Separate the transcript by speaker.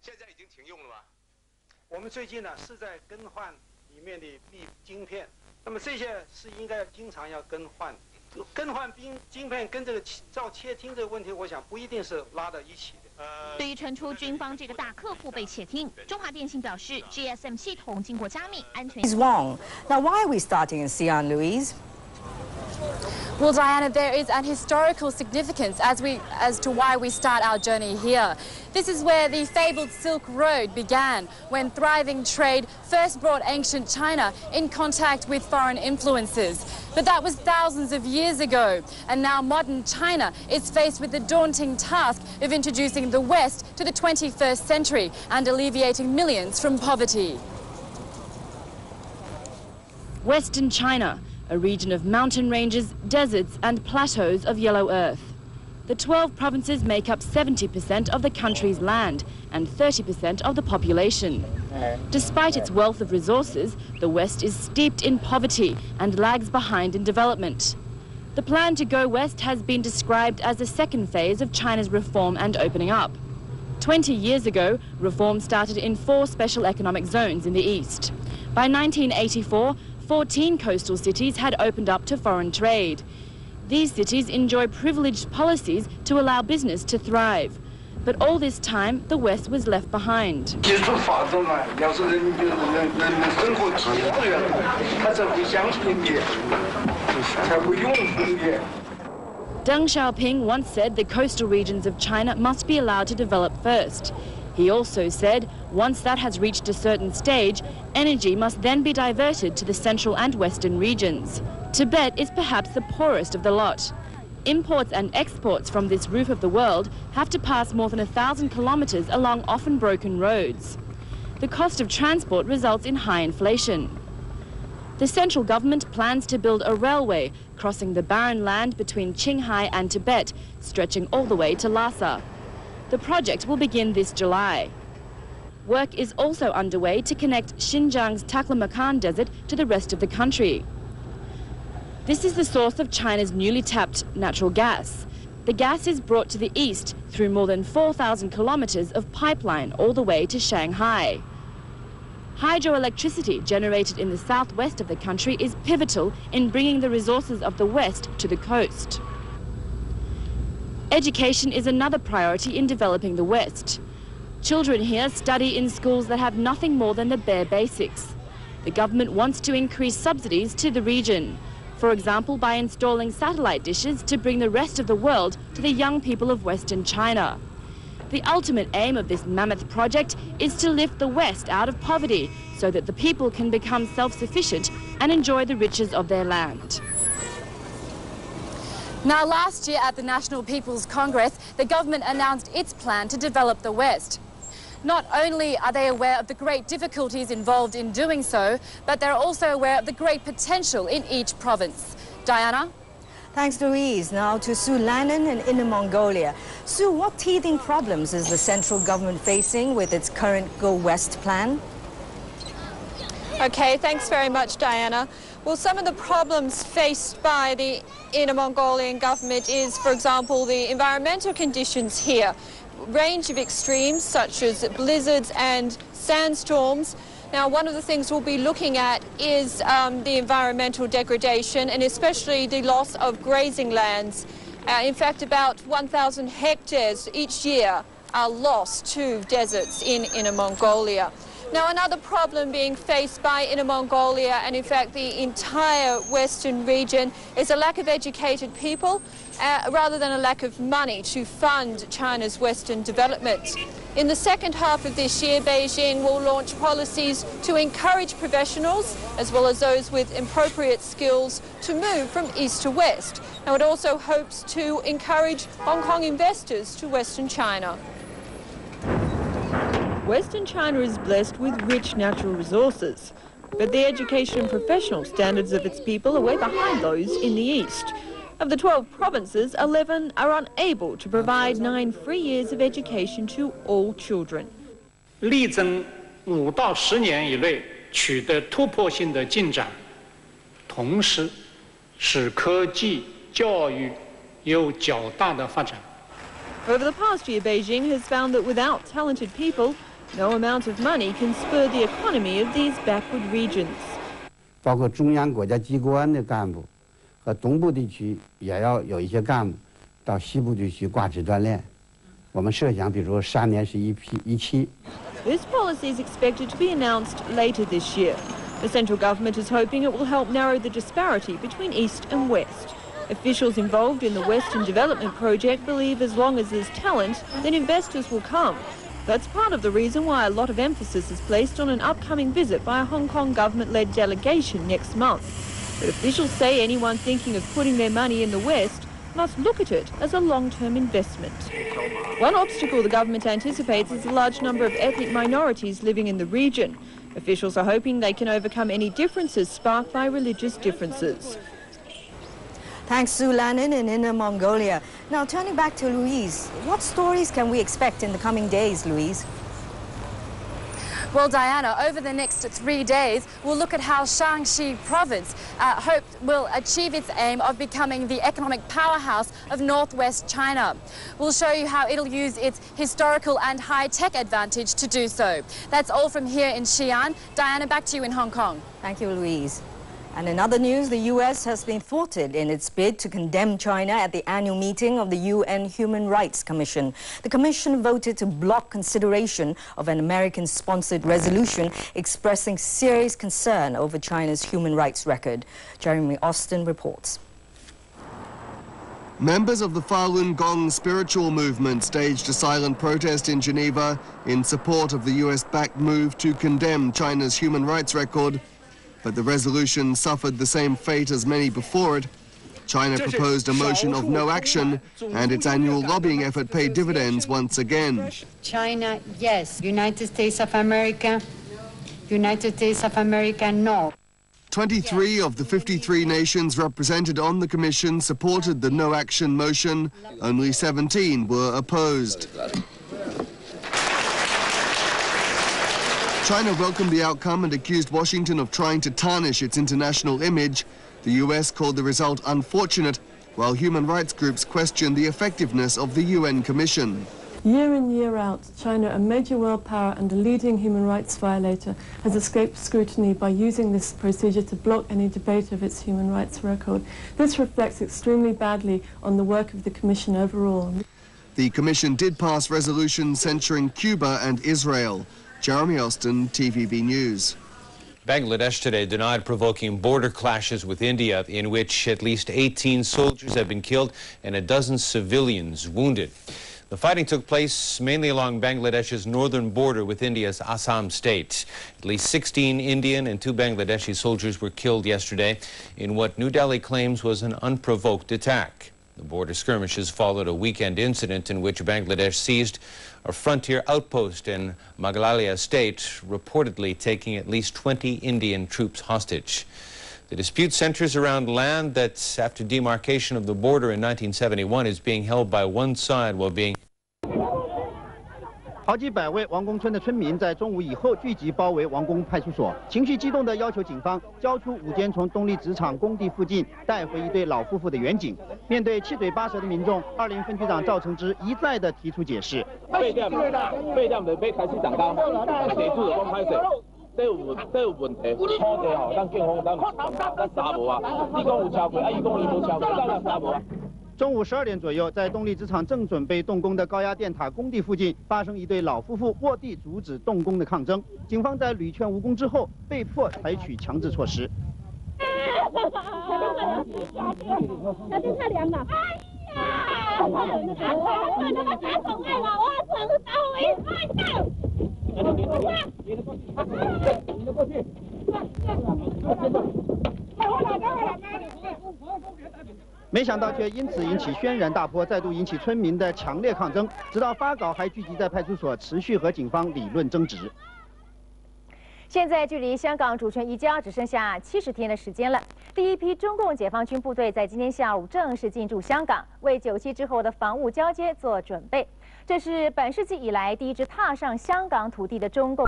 Speaker 1: 现在已经停用了吗？
Speaker 2: 我们最近呢是在更换里面的晶片，那么这些是应该经常要更换。更换晶片跟这个造窃听这个问题，我想不一定是拉到一起的。
Speaker 3: 对于传出军方这个大客户被窃听，中华电信表示 ，GSM 系统经过加密，安全。
Speaker 4: Is wrong. Now, why are we starting in Xi'an, Louise?
Speaker 5: Well, Diana, there is an historical significance as to why we start our journey here. This is where the fabled Silk Road began, when thriving trade first brought ancient China in contact with foreign influences. But that was thousands of years ago, and now modern China is faced with the daunting task of introducing the West to the 21st century and alleviating millions from poverty. Western China, a region of mountain ranges, deserts and plateaus of yellow earth. The 12 provinces make up 70% of the country's land and 30% of the population. Despite its wealth of resources, the West is steeped in poverty and lags behind in development. The plan to go west has been described as the second phase of China's reform and opening up. 20 years ago, reform started in 4 special economic zones in the east. By 1984, 14 coastal cities had opened up to foreign trade. These cities enjoy privileged policies to allow business to thrive. But all this time, the West was left behind. Deng Xiaoping once said the coastal regions of China must be allowed to develop first. He also said once that has reached a certain stage, energy must then be diverted to the central and western regions. Tibet is perhaps the poorest of the lot. Imports and exports from this roof of the world have to pass more than 1,000 kilometers along often broken roads. The cost of transport results in high inflation. The central government plans to build a railway crossing the barren land between Qinghai and Tibet, stretching all the way to Lhasa. The project will begin this July. Work is also underway to connect Xinjiang's Taklamakan Desert to the rest of the country. This is the source of China's newly tapped natural gas. The gas is brought to the east through more than 4,000 kilometers of pipeline all the way to Shanghai. Hydroelectricity generated in the southwest of the country is pivotal in bringing the resources of the west to the coast. Education is another priority in developing the West. Children here study in schools that have nothing more than the bare basics. The government wants to increase subsidies to the region, for example, by installing satellite dishes to bring the rest of the world to the young people of Western China. The ultimate aim of this mammoth project is to lift the West out of poverty so that the people can become self-sufficient and enjoy the riches of their land. Now, last year at the National People's Congress, the government announced its plan to develop the West. Not only are they aware of the great difficulties involved in doing so, but they're also aware of the great potential in each province. Diana?
Speaker 4: Thanks, Louise. Now to Sue Lannan in Inner Mongolia. Sue, what teething problems is the central government facing with its current Go West plan?
Speaker 6: Okay, thanks very much, Diana. Well, some of the problems faced by the Inner Mongolian government is, for example, the environmental conditions here. Range of extremes such as blizzards and sandstorms. Now, one of the things we'll be looking at is the environmental degradation and especially the loss of grazing lands. In fact, about 1,000 hectares each year are lost to deserts in Inner Mongolia. Now, another problem being faced by Inner Mongolia and, in fact, the entire western region is a lack of educated people rather than a lack of money to fund China's western development. In the second half of this year, Beijing will launch policies to encourage professionals, as well as those with appropriate skills, to move from east to west. Now, it also hopes to encourage Hong Kong investors to Western China.
Speaker 7: Western China is blessed with rich natural resources, but the education and professional standards of its people are way behind those in the east. Of the 12 provinces, 11 are unable to provide 9 free years of education to all children.
Speaker 8: 力争5到10年以内取得突破性的进展，同时使科技教育有较大的发展。
Speaker 7: Over the past year, Beijing has found that without talented people, No amount of money can spur the economy of these backward regions.
Speaker 1: 包括中央国家机关的干部和东部地区也要有一些干部到西部地区挂职锻炼。我们设想，比如3年是一期。
Speaker 7: This policy is expected to be announced later this year. The central government is hoping it will help narrow the disparity between East and West. Officials involved in the Western Development Project believe as long as there's talent, then investors will come. That's part of the reason why a lot of emphasis is placed on an upcoming visit by a Hong Kong government-led delegation next month. But officials say anyone thinking of putting their money in the West must look at it as a long-term investment. One obstacle the government anticipates is the large number of ethnic minorities living in the region. Officials are hoping they can overcome any differences sparked by religious differences.
Speaker 4: Thanks, Sue Lannon in Inner Mongolia. Now, turning back to Louise, what stories can we expect in the coming days, Louise?
Speaker 9: Well, Diana, over the next 3 days, we'll look at how Shaanxi province will achieve its aim of becoming the economic powerhouse of northwest China. We'll show you how it'll use its historical and high-tech advantage to do so. That's all from here in Xi'an. Diana, back to you in Hong Kong.
Speaker 4: Thank you, Louise. And in other news, the U.S. has been thwarted in its bid to condemn China at the annual meeting of the UN Human Rights Commission. The Commission voted to block consideration of an American-sponsored resolution expressing serious concern over China's human rights record. Jeremy Austin reports.
Speaker 10: Members of the Falun Gong spiritual movement staged a silent protest in Geneva in support of the US-backed move to condemn China's human rights record. But the resolution suffered the same fate as many before it. China proposed a motion of no action, and its annual lobbying effort paid dividends once again.
Speaker 11: China, yes. United States of America, no.
Speaker 10: 23 of the 53 nations represented on the commission supported the no action motion. Only 17 were opposed. China welcomed the outcome and accused Washington of trying to tarnish its international image. The US called the result unfortunate, while human rights groups questioned the effectiveness of the UN Commission.
Speaker 12: Year in, year out, China, a major world power and a leading human rights violator, has escaped scrutiny by using this procedure to block any debate of its human rights record. This reflects extremely badly on the work of the Commission overall.
Speaker 10: The Commission did pass resolutions censuring Cuba and Israel. Jeremy Austin, TVB News.
Speaker 13: Bangladesh today denied provoking border clashes with India, in which at least 18 soldiers have been killed and a dozen civilians wounded. The fighting took place mainly along Bangladesh's northern border with India's Assam state. At least 16 Indian and 2 Bangladeshi soldiers were killed yesterday in what New Delhi claims was an unprovoked attack. The border skirmishes followed a weekend incident in which Bangladesh seized a frontier outpost in Meghalaya state, reportedly taking at least 20 Indian troops hostage. The dispute centers around land that, after demarcation of the border in 1971, is being held by one side while being
Speaker 14: 好几百位王宫村的村民在中午以后聚集包围王宫派出所，情绪激动地要求警方交出5间从动力纸厂工地附近带回一对老夫妇的远景。面对七嘴八舌的民众，20分局长赵承之一再地提出解释。
Speaker 15: 废店就要开始上工，地主就讲歹势，这有问题。土地吼，咱警方咱查无啊，你讲有超过，伊讲伊无超过，咱查无啊。
Speaker 14: 中午12点左右，在动力纸厂正准备动工的高压电塔工地附近，发生一对老夫妇卧地阻止动工的抗争。警方在屡劝无功之后，被迫采取强制措施。没想到却因此引起轩然大波，再度引起村民的强烈抗争，直到发稿还聚集在派出所，持续和警方理论争执。
Speaker 16: 现在距离香港主权移交只剩下70天的时间了。第一批中共解放军部队在今天下午正式进驻香港，为97之后的防务交接做准备。这是本世纪以来第一支踏上香港土地的中共。